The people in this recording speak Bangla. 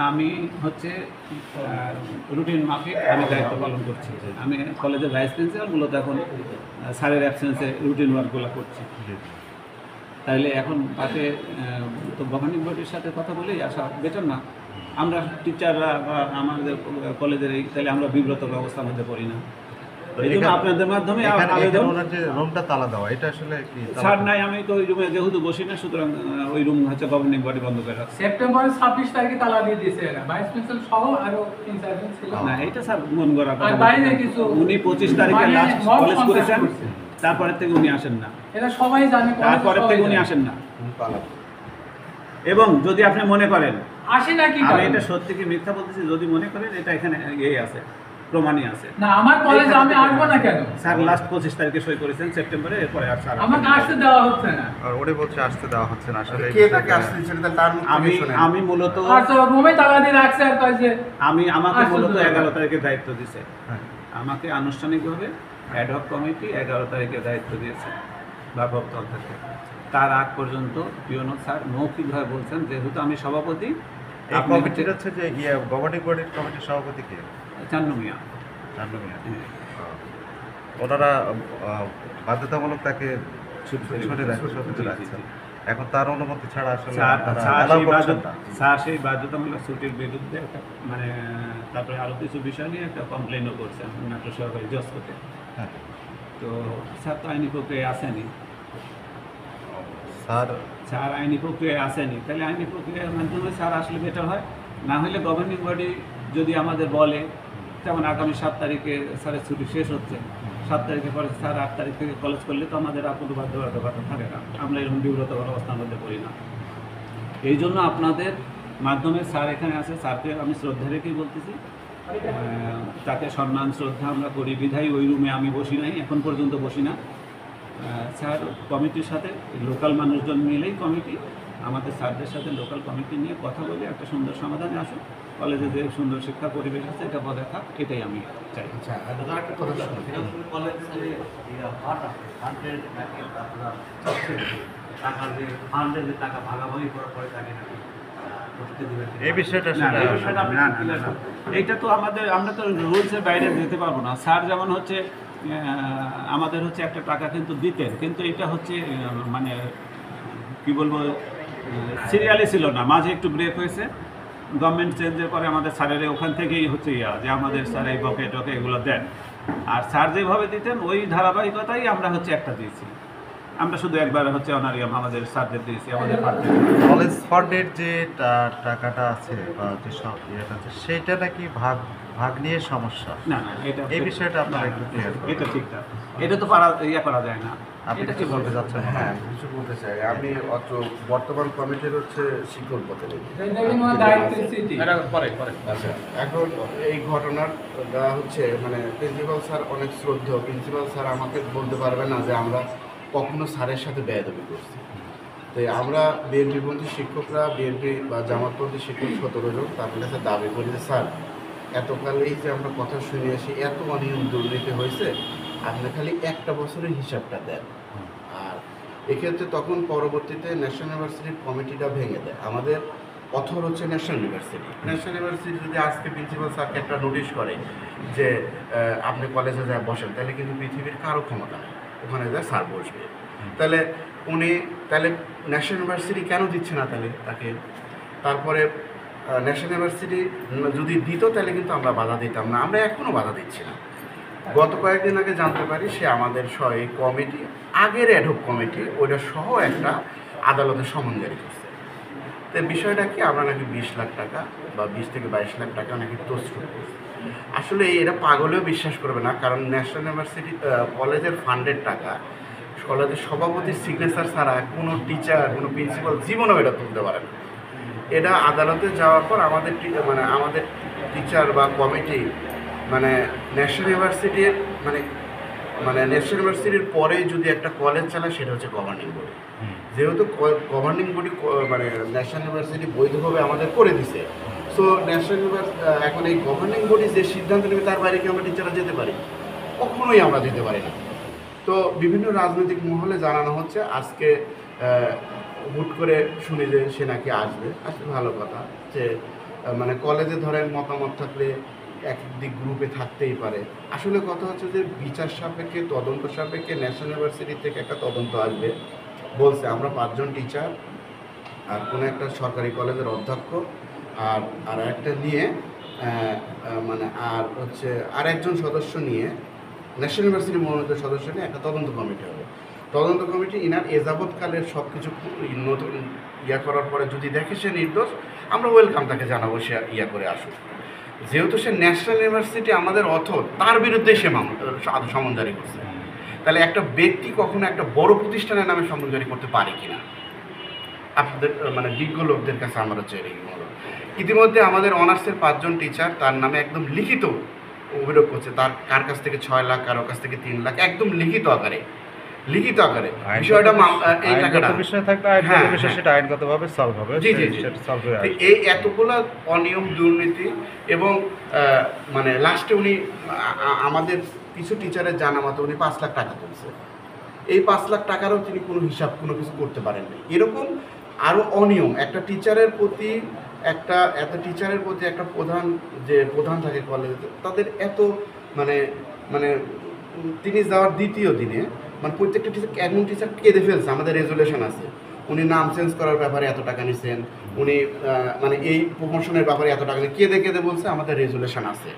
আমি হচ্ছে রুটিন মাফিক আমি দায়িত্ব পালন করছি। আমি কলেজের ভাইস প্রিন্সিপাল, মূলত এখন স্যারের অ্যাবসেন্সে রুটিন ওয়ার্কগুলো করছি। তাইলে এখন তাকে তো গভর্নিং বডির সাথে কথা বলেই আসা বেটার না? আমরা টিচাররা বা আমাদের কলেজের এই, তাহলে আমরা বিব্রত ব্যবস্থার মধ্যে পড়ি না। এই জন্য আপনাদের মাধ্যমে আবেদন। রুমটা তালা দেওয়া, এটা আসলে কি স্যার নাই, আমি তো ওই রুমে যেহেতু বসি না, সুতরাং ওই রুম হচ্ছে গভর্নিং বডি বন্ধ করে রাখছে। সেপ্টেম্বরের 26 তারিখে তালা দিয়ে দিয়েছে এরা, ভাইস প্রিন্সিপাল সহ আরো 3-4 জন ছিল। না, এটা স্যার মন গড়া কথা। আর বাইরে কিছু উনি 25 তারিখে মানে লাস্ট মব কলেজ করেছেন, সন্ত্রাস করছে। তারপরের থেকে উনি আসেন না। এটা সবাই জানে, তারপরের থেকে উনি আসেন না। এবং যদি আপনি মনে করেন আসে নাকি আমি এটা সত্যি কি মিথ্যা বলতেছি, যদি মনে করেন এটা এখানে আছে, প্রমাণই আছে। না, আমার কলেজে আমি আসবো না কেন? স্যার লাস্ট 25 তারিখে সই করেছেন সেপ্টেম্বরে, এরপরে আর স্যার আমাকে আসতে দেওয়া হচ্ছে না। আর ওরে বলছে আসতে দেওয়া হচ্ছে না। আসলে কে তাকে আসতে দিচ্ছে না, তার মুখ থেকে শুনেন। আমি মূলত আর তো রুমে তালা দিয়ে রাখছে আর কয় যে আমাকে মূলত আসতে 11 তারিখে দায়িত্ব দিয়েছে। হ্যাঁ। আমাকে আনুষ্ঠানিকভাবে অ্যাডহক কমিটি 11 তারিখে দায়িত্ব দিয়েছে ভারপ্রাপ্ত থেকে। তার আগ পর্যন্ত পিওনো স্যার মৌখিকভাবে বলছেন, যেহেতু আমি সভাপতি। এই কমিটির হচ্ছে যে গভর্নিং বডির কমিটির সভাপতি কে? চান্নু মিয়া। চান্নু মিয়া। ওনারা বাধ্যতামূলক তাকে ছুটি রাখছেন। এখন তার অনুমতি ছাড়া আসলে স্যার সেই বাধ্যতামূলক ছুটির বিরুদ্ধে একটা মানে তারপরে আরও কিছু বিষয় নিয়ে একটা কমপ্লেনও করছেন নাটোর সরকারি জজ কোর্টে। হ্যাঁ। তো স্যার তো আইনি প্রক্রিয়ায় আসেনি। স্যার আইনি প্রক্রিয়ায় আসেনি, তাহলে আইনি প্রক্রিয়ার মাধ্যমে স্যার আসলে বেটার হয়। না হলে গভর্নিং বডি যদি আমাদের বলে, যেমন আগামী 7 তারিখে স্যারের ছুটি শেষ হচ্ছে, 7 তারিখে পরে স্যার 8 তারিখ থেকে কলেজ করলে তো আমাদের আর কোনো বাধ্যবাধকতা থাকে না, আমরা এরকম বিব্রতকর অবস্থার মধ্যে পড়ি না। এই জন্য আপনাদের মাধ্যমে স্যার এখানে আছে, স্যারকে আমি শ্রদ্ধা রেখেই বলতেছি, তাকে সম্মান শ্রদ্ধা আমরা করি বিধায় ওই রুমে আমি বসি নাই, এখন পর্যন্ত বসি না। স্যার কমিটির সাথে লোকাল মানুষজন মিলেই কমিটি, আমাদের স্যারদের সাথে লোকাল কমিটি নিয়ে কথা বলে একটা সুন্দর সমাধানে আসুন। কলেজে যে সুন্দর শিক্ষা পরিবেশ আছে এটা বজায় থাক, এটাই আমি চাই। আচ্ছা, একটা কথা শুনুন। এই বিষয়টা এইটা তো আমরা তো রুলসের বাইরে যেতে পারবো না। স্যার যেমন হচ্ছে আমাদের হচ্ছে একটা টাকা কিন্তু দিতেন, কিন্তু এটা হচ্ছে মানে কি বলবো, সিরিয়ালি ছিল না, মাঝে একটু ব্রেক হয়েছে। গভর্নমেন্ট চেঞ্জের পরে আমাদের স্যারের ওখান থেকেই হচ্ছে যে আমাদের স্যার এই বকে টকে এগুলো দেন। আর স্যার যেভাবে দিতেন ওই ধারাবাহিকতাই আমরা হচ্ছে একটা দিয়েছি। আমরা শুধু একবার হচ্ছে অনারিয়াম আমাদের স্যারদের দিয়েছি আমাদের কলেজ ফান্ডের যে টাকাটা আছে বা যে সব ইয়েটা আছে সেইটা নাকি ভাগ নিয়ে সমস্যা। না, এটা এই বিষয়টা আপনারা একটু ক্লিয়ার করুন। এটা ঠিক না, এটা তো করা যায় না। আপনি কি বলতে যাচ্ছেন? হ্যাঁ, কিছু বলতে চাই। আমি বর্তমান কমিটির হচ্ছে শিকল পথে রয়েছি। আচ্ছা, এখন এই ঘটনাটা হচ্ছে মানে প্রিন্সিপাল স্যার অনেক শ্রদ্ধেয়। প্রিন্সিপাল স্যার আমাকে বলতে পারবে না যে আমরা কখনো স্যারের সাথে বেয়াদবি করছি। তাই আমরা বিএনপিপন্থী শিক্ষকরা, বিএনপি বা জামাতপন্থী শিক্ষক 17 জন তার কাছে দাবি করি যে স্যার এতকালেই যে আমরা কথা শুনে আসি, এত অনিয়ম দুর্নীতি হয়েছে, আপনি খালি একটা বছরের হিসাবটা দেন। আর এক্ষেত্রে তখন পরবর্তীতে ন্যাশনাল ইউনিভার্সিটির কমিটিটা ভেঙে দেয়। আমাদের অথর হচ্ছে ন্যাশনাল ইউনিভার্সিটি। ন্যাশনাল ইউনিভার্সিটি যদি আজকে প্রিন্সিপাল স্যারকে একটা নোটিশ করে যে আপনি কলেজে যায় বসেন, তাহলে কিন্তু পৃথিবীর কারো ক্ষমতা নেই ওখানে যায় স্যার বসবে। তাহলে ন্যাশনাল ইউনিভার্সিটি কেন দিচ্ছে না তাহলে তাকে? তারপরে ন্যাশনাল ইউনিভার্সিটি যদি দিত তাহলে কিন্তু আমরা বাধা দিতাম না, আমরা এখনও বাধা দিচ্ছি না। গত কয়েকদিন আগে জানতে পারি সে আমাদের সহ এই কমিটি, আগের অ্যাডহক কমিটি, ওইটা সহ একটা আদালতে সমন জারি করছে। তো বিষয়টা কি, আমরা নাকি 20 লাখ টাকা বা 20 থেকে 22 লাখ টাকা নাকি তছরূপ করছি। আসলে এটা পাগলেও বিশ্বাস করবে না, কারণ ন্যাশনাল ইউনিভার্সিটি কলেজের ফান্ডের টাকা কলেজের সভাপতির সিগনেচার ছাড়া কোনো টিচার, কোনো প্রিন্সিপাল জীবনেও এটা তুলতে পারে না। এটা আদালতে যাওয়ার পর আমাদের টিচার বা কমিটি মানে ন্যাশনাল ইউনিভার্সিটির ন্যাশনাল ইউনিভার্সিটির পরে যদি একটা কলেজ চালায় সেটা হচ্ছে গভর্নিং বডি। যেহেতু গভর্নিং বডি মানে ন্যাশনাল ইউনিভার্সিটি বৈধভাবে আমাদের করে দিছে, সো ন্যাশনাল ইউনিভার্সিটি এখন এই গভর্নিং বডি যে সিদ্ধান্ত নেবে তার বাইরে কি আমরা টিচাররা যেতে পারি? কখনোই আমরা যেতে পারি না। তো বিভিন্ন রাজনৈতিক মহলে জানানো হচ্ছে আজকে হুট করে শুনি যে সে নাকি আসবে। ভালো কথা যে মানে কলেজে ধরেন মতামত থাকলে এক দিক গ্রুপে থাকতেই পারে। আসলে কথা হচ্ছে যে বিচার সাপেক্ষে তদন্ত সাপেক্ষে ন্যাশনাল ইউনিভার্সিটি থেকে একটা তদন্ত আসবে বলছে। আমরা 5 জন টিচার আর কোনো একটা সরকারি কলেজের অধ্যক্ষ আর আর একটা নিয়ে মানে আর হচ্ছে আর একজন সদস্য নিয়ে ন্যাশনাল ইউনিভার্সিটি মনোনীত সদস্য নিয়ে একটা তদন্ত কমিটি হবে। তদন্ত কমিটি ইনার এযাবৎকালের সব কিছু নতুন করার পরে যদি দেখে সে নির্দোষ, আমরা ওয়েলকাম তাকে জানাবো সে করে আসুক। যেহেতু সে ন্যাশনাল ইউনিভার্সিটি আমাদের অথর, তার বিরুদ্ধে সে সমনজারি করছে, তাহলে একটা ব্যক্তি কখনো একটা বড় প্রতিষ্ঠানের নামে সমনজারি করতে পারে কিনা আপনাদের মানে বিজ্ঞ লোকদের কাছে আমরা চাই। ইতিমধ্যে আমাদের অনার্সের 5 জন টিচার তার নামে একদম লিখিত অভিযোগ করছে, তার কার কাছ থেকে 6 লাখ, কারো কাছ থেকে 3 লাখ, একদম লিখিত আকারে বিষয়টা এই টাকাটা বিষয় থাকলে আইনগত বিষয় সেটা আইনগতভাবে সলভ হবে। জি জি সেটা সলভ হয়ে আসবে। এই এতগুলো অনিয়ম দুর্নীতি এবং মানে লাস্টে উনি আমাদের কিছু টিচারের জানা মতো উনি 5 লাখ টাকা তুলছে। এই 5 লাখ টাকারও তিনি কোনো হিসাব কোনো কিছু করতে পারেননি। এরকম আরও অনিয়ম একটা টিচারের প্রতি একটা প্রধান থাকে কলেজে, তাদের এত মানে মানে তিনি যাওয়ার দ্বিতীয় দিনে মানে প্রত্যেকটা টিচার এমন টিচার কেঁদে ফেলছে। আমাদের রেজুলেশন আছে, উনি নাম চেঞ্জ করার ব্যাপারে এত টাকা নিছেন, উনি মানে এই প্রমোশনের ব্যাপারে এত টাকা কেঁদে বলছে, আমাদের রেজুলেশন আছে।